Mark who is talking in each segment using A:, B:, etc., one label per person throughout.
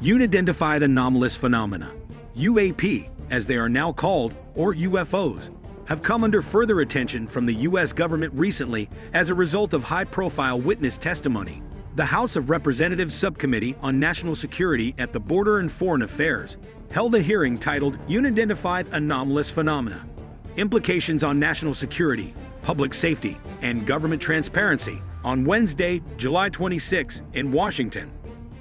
A: Unidentified anomalous phenomena, UAP, as they are now called, or UFOs, have come under further attention from the U.S. government recently as a result of high-profile witness testimony. The House of Representatives Subcommittee on National Security at the Border and Foreign Affairs held a hearing titled Unidentified Anomalous Phenomena: Implications on National Security, Public Safety, and Government Transparency on Wednesday, July 26, in Washington,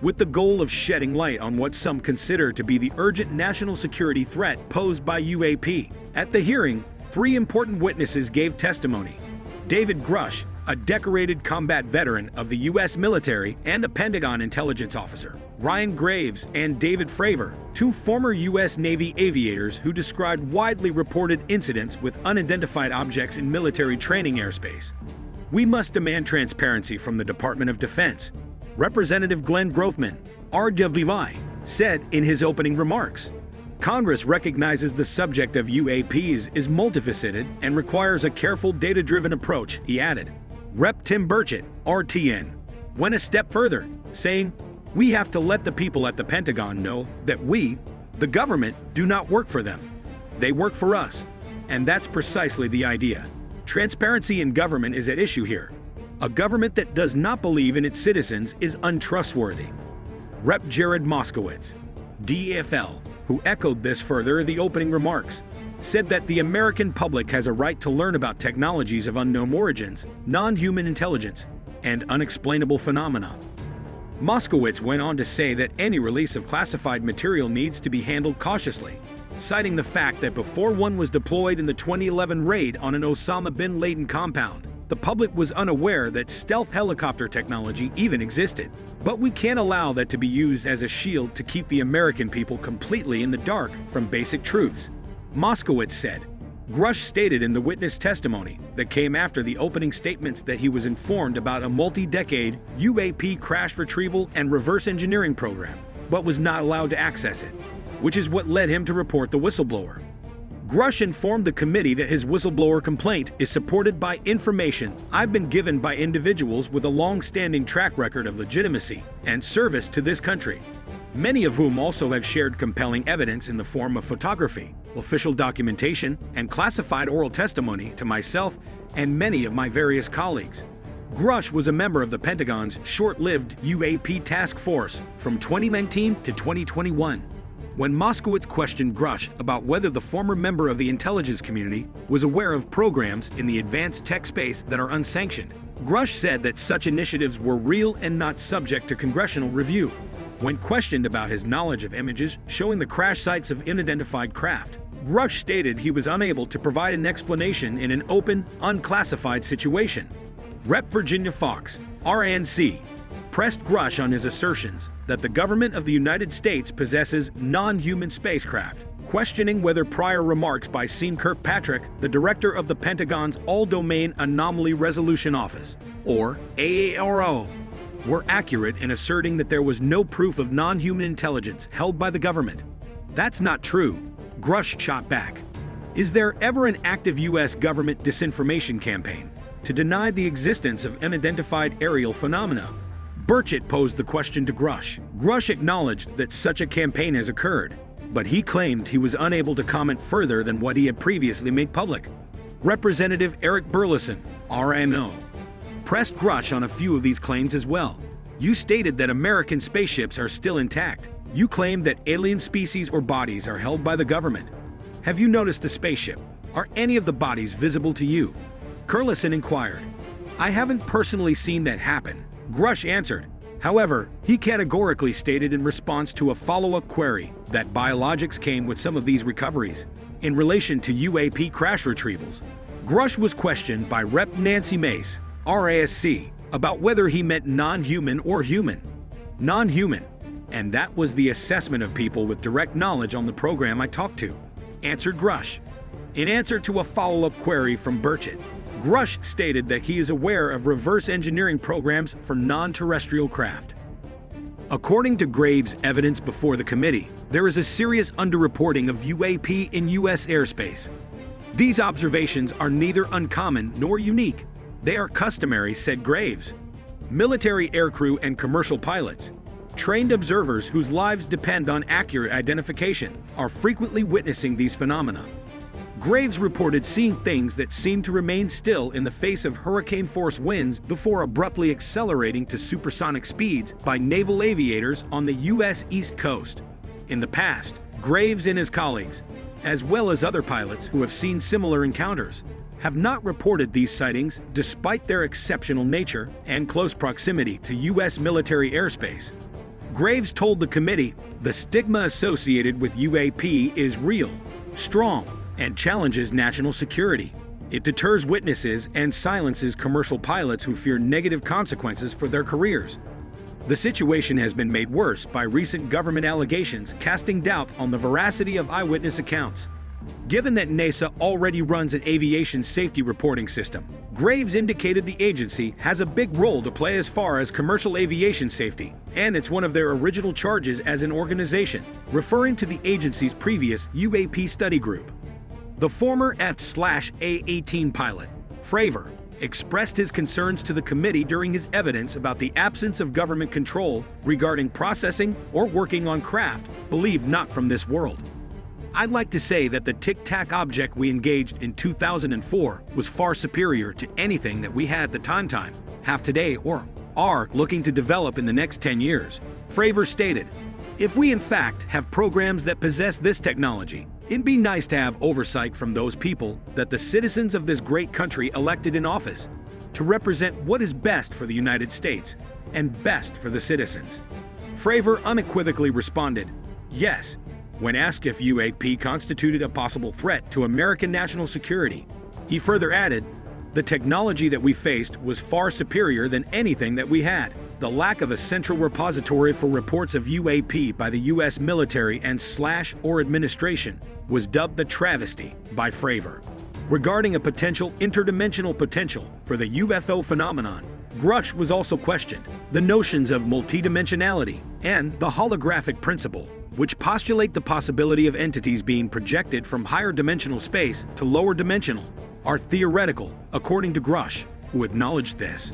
A: with the goal of shedding light on what some consider to be the urgent national security threat posed by UAP. At the hearing, 3 important witnesses gave testimony: David Grush, a decorated combat veteran of the U.S. military and a Pentagon intelligence officer; Ryan Graves and David Fravor, 2 former U.S. Navy aviators who described widely reported incidents with unidentified objects in military training airspace. "We must demand transparency from the Department of Defense," Representative Glenn Grothman, RWI, said in his opening remarks. "Congress recognizes the subject of UAPs is multifaceted and requires a careful, data-driven approach," he added. Rep. Tim Burchett, RTN, went a step further, saying, "We have to let the people at the Pentagon know that we, the government, do not work for them. They work for us. And that's precisely the idea. Transparency in government is at issue here. A government that does not believe in its citizens is untrustworthy." Rep. Jared Moskowitz, DFL, who echoed this further in the opening remarks, said that the American public has a right to learn about technologies of unknown origins, non-human intelligence, and unexplainable phenomena. Moskowitz went on to say that any release of classified material needs to be handled cautiously, citing the fact that before one was deployed in the 2011 raid on an Osama bin Laden compound, the public was unaware that stealth helicopter technology even existed. "But we can't allow that to be used as a shield to keep the American people completely in the dark from basic truths," Moskowitz said. Grush stated in the witness testimony that came after the opening statements that he was informed about a multi-decade UAP crash retrieval and reverse engineering program, but was not allowed to access it, which is what led him to report the whistleblower. Grush informed the committee that his whistleblower complaint is supported by information I've been given by individuals with a long-standing track record of legitimacy and service to this country, many of whom also have shared compelling evidence in the form of photography, official documentation, and classified oral testimony to myself and many of my various colleagues. Grush was a member of the Pentagon's short-lived UAP task force from 2019 to 2021. When Moskowitz questioned Grush about whether the former member of the intelligence community was aware of programs in the advanced tech space that are unsanctioned, Grush said that such initiatives were real and not subject to congressional review. When questioned about his knowledge of images showing the crash sites of unidentified craft, Grush stated he was unable to provide an explanation in an open, unclassified situation. Rep. Virginia Fox, RNC, pressed Grush on his assertions that the government of the United States possesses non-human spacecraft, questioning whether prior remarks by Sean Kirkpatrick, the director of the Pentagon's All-Domain Anomaly Resolution Office, or AARO, were accurate in asserting that there was no proof of non-human intelligence held by the government. "That's not true," Grush shot back. "Is there ever an active U.S. government disinformation campaign to deny the existence of unidentified aerial phenomena?" Burchett posed the question to Grush. Grush acknowledged that such a campaign has occurred, but he claimed he was unable to comment further than what he had previously made public. Representative Eric Burleson, RNO, pressed Grush on a few of these claims as well. "You stated that American spaceships are still intact. You claim that alien species or bodies are held by the government. Have you noticed the spaceship? Are any of the bodies visible to you?" Burleson inquired. "I haven't personally seen that happen," Grush answered. However, he categorically stated in response to a follow-up query that biologics came with some of these recoveries. In relation to UAP crash retrievals, Grush was questioned by Rep. Nancy Mace, RASC, about whether he meant non-human or human. "Non-human, and that was the assessment of people with direct knowledge on the program I talked to," answered Grush. In answer to a follow-up query from Burchett, Grush stated that he is aware of reverse engineering programs for non-terrestrial craft. According to Graves' evidence before the committee, there is a serious underreporting of UAP in U.S. airspace. These observations are neither uncommon nor unique. They are customary, said Graves. Military aircrew and commercial pilots, Trained observers whose lives depend on accurate identification are frequently witnessing these phenomena. Graves reported seeing things that seemed to remain still in the face of hurricane-force winds before abruptly accelerating to supersonic speeds by naval aviators on the U.S. East Coast. In the past, Graves and his colleagues, as well as other pilots who have seen similar encounters, have not reported these sightings despite their exceptional nature and close proximity to U.S. military airspace. Graves told the committee, "The stigma associated with UAP is real, strong, and challenges national security. It deters witnesses and silences commercial pilots who fear negative consequences for their careers." The situation has been made worse by recent government allegations casting doubt on the veracity of eyewitness accounts. Given that NASA already runs an aviation safety reporting system, Graves indicated the agency has a big role to play as far as commercial aviation safety, and it's one of their original charges as an organization, referring to the agency's previous UAP study group. The former F/A-18 pilot, Fravor, expressed his concerns to the committee during his evidence about the absence of government control regarding processing or working on craft believed not from this world. "I'd like to say that the tic-tac object we engaged in 2004 was far superior to anything that we had at the time have today or are looking to develop in the next 10 years, Fravor stated. "If we in fact have programs that possess this technology, it'd be nice to have oversight from those people that the citizens of this great country elected in office to represent what is best for the United States and best for the citizens." Fravor unequivocally responded, "Yes," when asked if UAP constituted a possible threat to American national security. He further added, "The technology that we faced was far superior than anything that we had. The lack of a central repository for reports of UAP by the U.S. military and/or administration was dubbed the travesty by Fravor." Regarding a potential interdimensional potential for the UFO phenomenon, Grush was also questioned. The notions of multidimensionality and the holographic principle, which postulate the possibility of entities being projected from higher dimensional space to lower dimensional, are theoretical, according to Grush, who acknowledged this.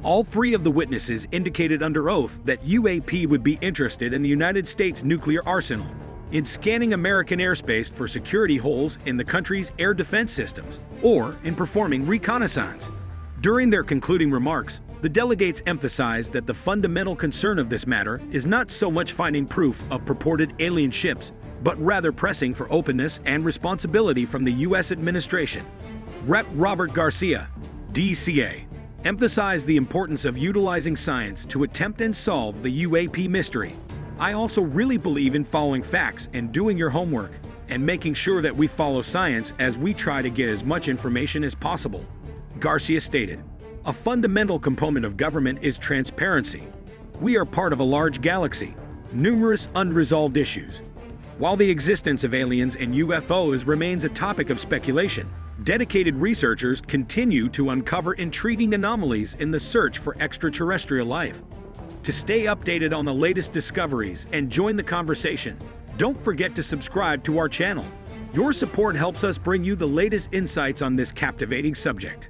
A: All three of the witnesses indicated under oath that UAP would be interested in the United States nuclear arsenal, in scanning American airspace for security holes in the country's air defense systems, or in performing reconnaissance. During their concluding remarks, the delegates emphasized that the fundamental concern of this matter is not so much finding proof of purported alien ships, but rather pressing for openness and responsibility from the U.S. administration. Rep. Robert Garcia, DCA, emphasized the importance of utilizing science to attempt and solve the UAP mystery. "I also really believe in following facts and doing your homework, and making sure that we follow science as we try to get as much information as possible," Garcia stated. "A fundamental component of government is transparency. We are part of a large galaxy, numerous unresolved issues. While the existence of aliens and UFOs remains a topic of speculation, dedicated researchers continue to uncover intriguing anomalies in the search for extraterrestrial life. To stay updated on the latest discoveries and join the conversation, don't forget to subscribe to our channel. Your support helps us bring you the latest insights on this captivating subject."